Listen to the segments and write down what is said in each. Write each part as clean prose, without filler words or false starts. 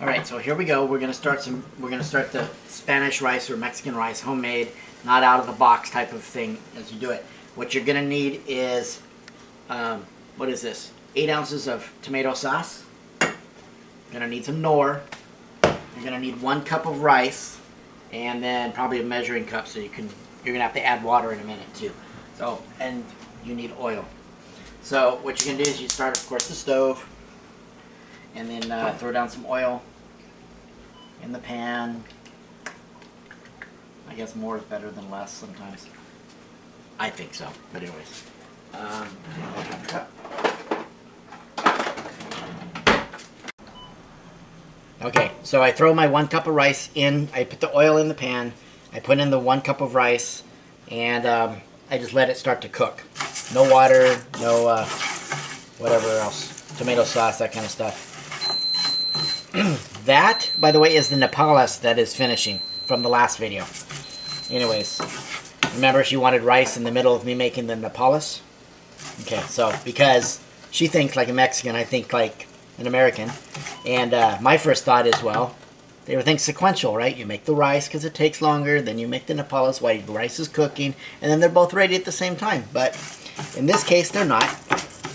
All right, so here we go. We're gonna start the Spanish rice or Mexican rice, homemade, not out of the box type of thing as you do it. What you're gonna need is, what is this? 8 ounces of tomato sauce. You're gonna need some Knorr. You're gonna need 1 cup of rice, and then probably a measuring cup. So you're gonna have to add water in a minute too. So, and you need oil. So what you're gonna do is you start, of course, the stove, and then throw down some oil in the pan. I guess more is better than less sometimes. I think so, but anyways. Okay, so I throw my 1 cup of rice in. I put the oil in the pan. I put in the 1 cup of rice, and I just let it start to cook. No water, no whatever else, tomato sauce, that kind of stuff. That, by the way, is the Nopales that is finishing from the last video. Anyways, remember she wanted rice in the middle of me making the Nopales? Okay, so because she thinks like a Mexican, I think like an American. And my first thought is, well, everything's sequential, right? You make the rice because it takes longer, then you make the Nopales while the rice is cooking, and then they're both ready at the same time. But in this case, they're not.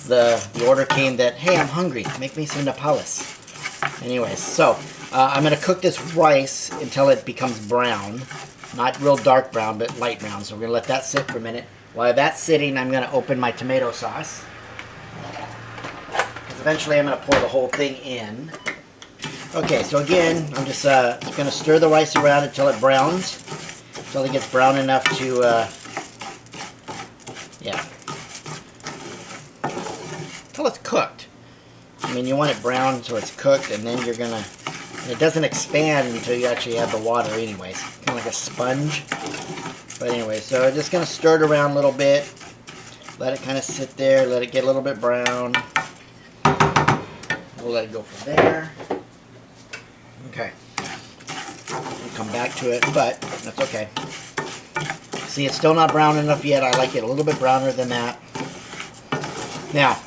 The order came that, hey, I'm hungry, make me some Nopales. Anyways, so I'm going to cook this rice until it becomes brown. Not real dark brown, but light brown. So we're going to let that sit for a minute. While that's sitting, I'm going to open my tomato sauce. Because eventually I'm going to pour the whole thing in. Okay, so again, I'm just going to stir the rice around until it browns. Until it gets brown enough to, until it's cooked. I mean, you want it brown so it's cooked, and then you're going to, it doesn't expand until you actually add the water anyways. Kind of like a sponge. But anyway, so I'm just going to stir it around a little bit. Let it kind of sit there, let it get a little bit brown. We'll let it go from there. Okay. We'll come back to it, but that's okay. See, it's still not brown enough yet. I like it a little bit browner than that. Now,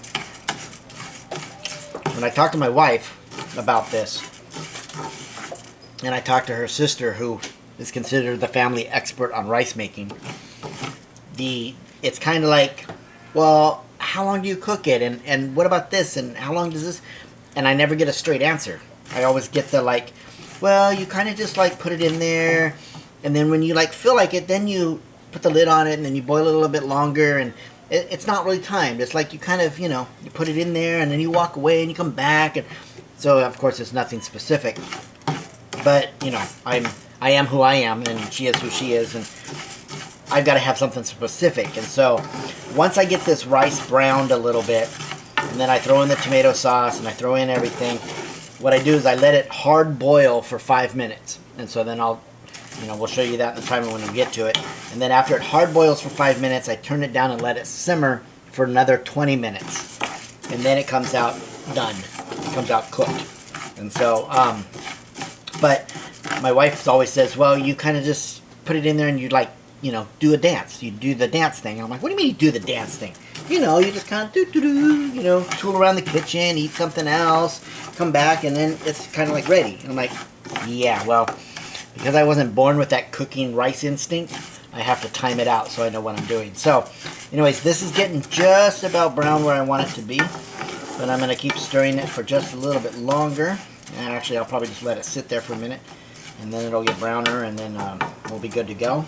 when I talked to my wife about this, and I talked to her sister, who is considered the family expert on rice making, it's kind of like, well, how long do you cook it? And what about this? And how long does this? And I never get a straight answer. I always get the like, well, you kind of just like put it in there, and then when you like feel like it, then you put the lid on it, and then you boil it a little bit longer, and it's not really timed. It's like you kind of, you put it in there, and then you walk away, and you come back, and so of course it's nothing specific. But I am who I am, and she is who she is, and I've got to have something specific. And so once I get this rice browned a little bit, and then I throw in the tomato sauce, and I throw in everything, what I do is I let it hard boil for 5 minutes. And so then we'll show you that in the timer when we get to it. And then after it hard boils for 5 minutes, I turn it down and let it simmer for another 20 minutes. And then it comes out done. It comes out cooked. And so, but my wife always says, well, you kind of just put it in there and you do a dance. You do the dance thing. And I'm like, what do you mean you do the dance thing? You just kind of tool around the kitchen, eat something else, come back, and then it's kind of like ready. And I'm like, yeah, well, because I wasn't born with that cooking rice instinct, I have to time it out so I know what I'm doing. So, anyways, this is getting just about brown where I want it to be. But I'm going to keep stirring it for just a little bit longer. And actually, I'll probably just let it sit there for a minute. And then it'll get browner, and then we'll be good to go.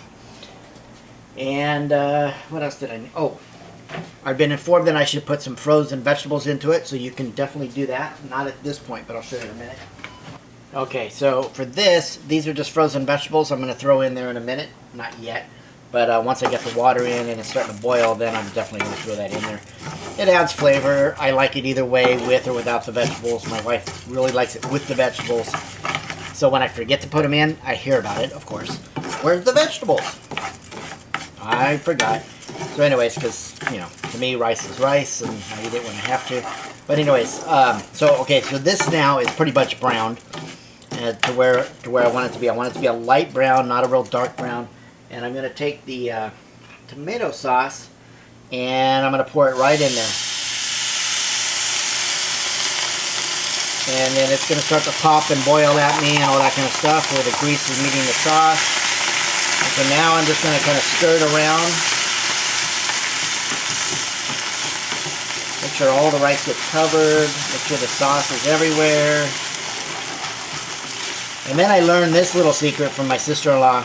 And what else did I need? Oh, I've been informed that I should put some frozen vegetables into it. So you can definitely do that. Not at this point, but I'll show you in a minute. Okay, so for this, these are just frozen vegetables I'm going to throw in there in a minute. Not yet. But once I get the water in and it's starting to boil, then I'm definitely going to throw that in there. It adds flavor. I like it either way, with or without the vegetables. My wife really likes it with the vegetables. So when I forget to put them in, I hear about it, of course. Where's the vegetables? I forgot. So anyways, because, to me, rice is rice, and I eat it when I have to. But anyways, so this now is pretty much browned. To where I want it to be. I want it to be a light brown, not a real dark brown. And I'm going to take the tomato sauce, and I'm going to pour it right in there. And then it's going to start to pop and boil at me and all that kind of stuff where the grease is meeting the sauce. And so now I'm just going to kind of stir it around. Make sure all the rice gets covered. Make sure the sauce is everywhere. And then I learned this little secret from my sister-in-law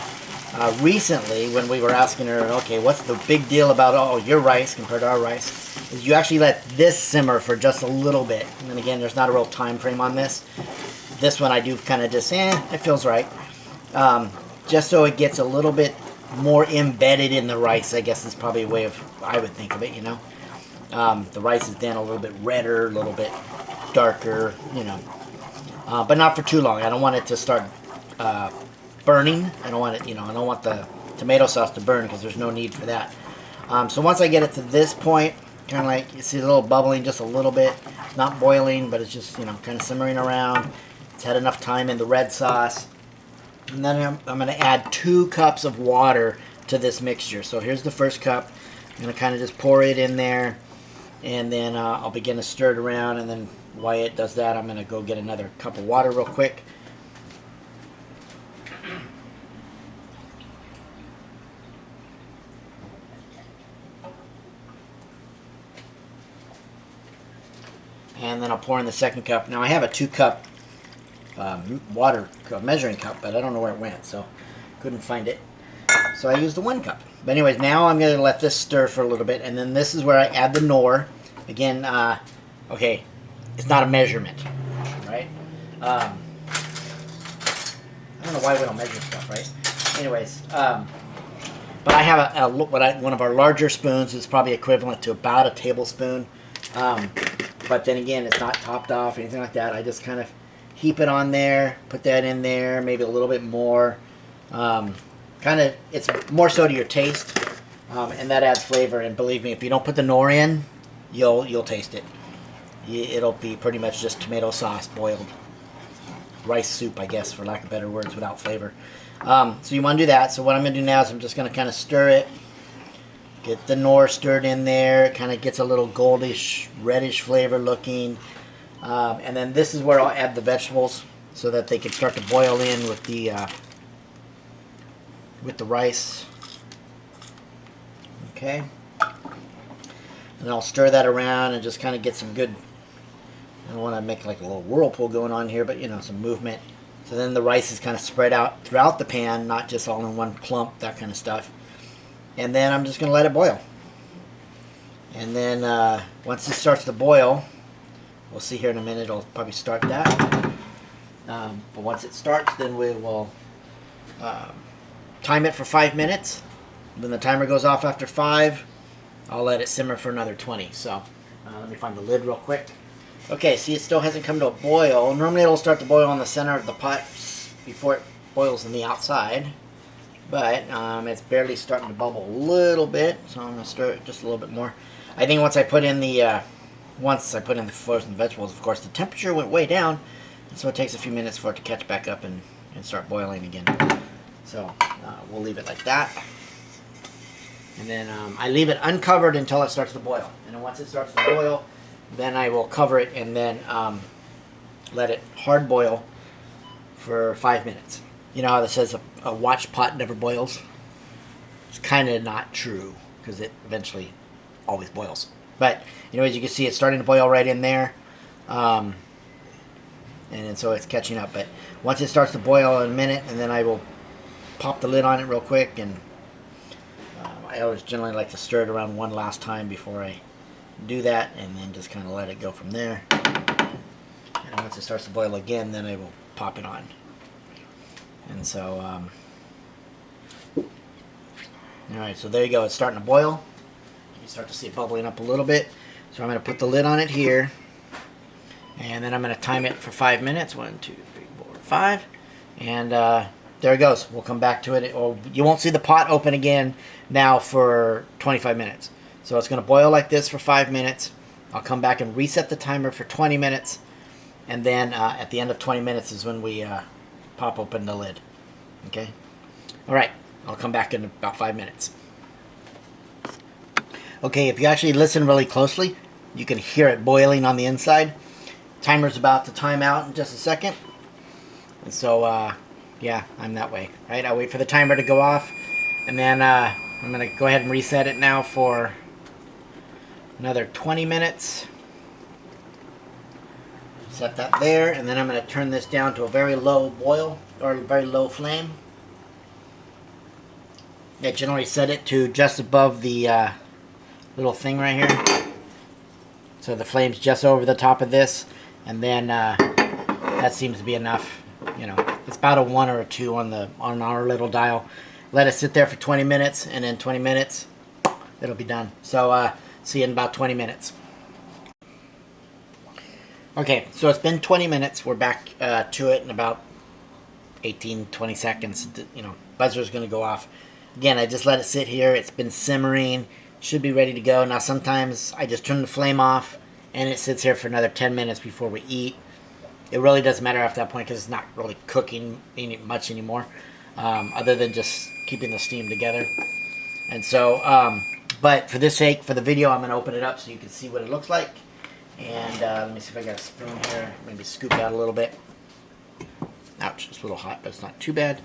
recently when we were asking her, okay, what's the big deal about your rice compared to our rice? Is you actually let this simmer for just a little bit. And then again, there's not a real time frame on this. This one I do kind of just, it feels right. Just so it gets a little bit more embedded in the rice, I guess is probably a way of, I would think of it, you know. The rice is then a little bit redder, a little bit darker, you know. But not for too long. I don't want it to start burning. I don't want it, you know, I don't want the tomato sauce to burn because there's no need for that. So once I get it to this point, kind of like, you see a little bubbling just a little bit. Not boiling, but it's just, you know, kind of simmering around. It's had enough time in the red sauce. And then I'm going to add 2 cups of water to this mixture. So here's the first cup. I'm going to kind of just pour it in there. And then I'll begin to stir it around. And then while it does that, I'm going to go get another cup of water real quick. And then I'll pour in the second cup. Now I have a 2-cup water measuring cup, but I don't know where it went, so couldn't find it. So I used the 1 cup. But anyways, now I'm going to let this stir for a little bit, and then this is where I add the nor. Again, okay, it's not a measurement, right? I don't know why we don't measure stuff, right? Anyways, but I have one of our larger spoons is probably equivalent to about a tablespoon. But then again, it's not topped off or anything like that. I just kind of heap it on there, put that in there, maybe a little bit more. Kind of, it's more so to your taste, and that adds flavor. And believe me, if you don't put the nor in, you'll taste it. It'll be pretty much just tomato sauce boiled. Rice soup, I guess, for lack of better words, without flavor. So you want to do that. So what I'm going to do now is I'm just going to kind of stir it. Get the nor stirred in there. It kind of gets a little goldish, reddish flavor looking. And then this is where I'll add the vegetables so that they can start to boil in with the rice. Okay. And I'll stir that around and just kind of get some good, I don't want to make like a little whirlpool going on here, but you know, some movement. So then the rice is kind of spread out throughout the pan, not just all in one clump, that kind of stuff. And then I'm just going to let it boil. And then once it starts to boil, we'll see here in a minute, it'll probably start that. But once it starts, then we will time it for 5 minutes. When the timer goes off after 5, I'll let it simmer for another 20. So let me find the lid real quick. Okay, see, it still hasn't come to a boil. Normally it'll start to boil in the center of the pot before it boils on the outside. But it's barely starting to bubble a little bit, so I'm going to stir it just a little bit more. I think once I put in the frozen vegetables, of course, the temperature went way down, and so it takes a few minutes for it to catch back up and start boiling again. So we'll leave it like that. And then I leave it uncovered until it starts to boil. And then once it starts to boil, then I will cover it and then let it hard boil for 5 minutes. You know how it says a watch pot never boils? It's kind of not true because it eventually always boils. But anyways, you can see it's starting to boil right in there. And so it's catching up. But once it starts to boil in a minute, and then I will pop the lid on it real quick. And I always generally like to stir it around one last time before I do that. And then just kind of let it go from there. And once it starts to boil again, then I will pop it on. And so, alright, so there you go. It's starting to boil. You start to see it bubbling up a little bit. So I'm going to put the lid on it here. And then I'm going to time it for 5 minutes. 1, 2, 3, 4, 5. And there it goes. We'll come back to it. Or you won't see the pot open again now for 25 minutes. So it's going to boil like this for 5 minutes. I'll come back and reset the timer for 20 minutes. And then at the end of 20 minutes is when we pop open the lid. Okay? Alright, I'll come back in about 5 minutes. Okay, if you actually listen really closely, you can hear it boiling on the inside. timer's about to time out in just a second. And so, yeah, I'm that way, right? I'll wait for the timer to go off, and then I'm going to go ahead and reset it now for another 20 minutes. Set that there, and then I'm going to turn this down to a very low boil, or a very low flame. I generally set it to just above the little thing right here. So the flame's just over the top of this, and then that seems to be enough. You know, it's about a 1 or a 2 on our little dial. Let it sit there for 20 minutes, and in 20 minutes, it'll be done. So see you in about 20 minutes. Okay, so it's been 20 minutes. We're back to it in about 18-20 seconds. You know, buzzer's going to go off. Again, I just let it sit here. It's been simmering. Should be ready to go. Now, sometimes I just turn the flame off, and it sits here for another 10 minutes before we eat. It really doesn't matter after that point because it's not really cooking much anymore, other than just keeping the steam together. And so, but for this sake, for the video, I'm going to open it up so you can see what it looks like. And let me see if I got a spoon here. Maybe scoop out a little bit. Ouch, it's a little hot, but it's not too bad.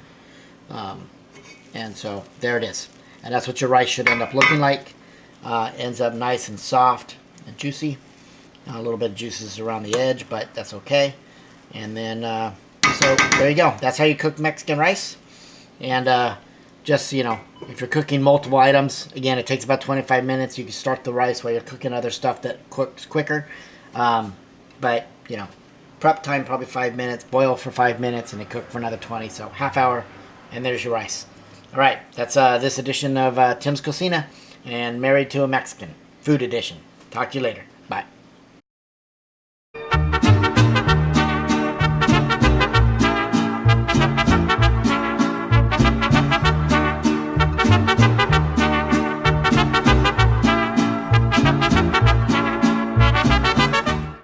And so there it is. And that's what your rice should end up looking like. Ends up nice and soft and juicy. A little bit of juices around the edge, but that's okay. And then, so there you go. That's how you cook Mexican rice. And just, you know, if you're cooking multiple items, again, it takes about 25 minutes. You can start the rice while you're cooking other stuff that cooks quicker. But, you know, prep time probably 5 minutes, boil for 5 minutes, and then cook for another 20. So half hour, and there's your rice. All right, that's this edition of Tim's Cocina and Married to a Mexican, food edition. Talk to you later.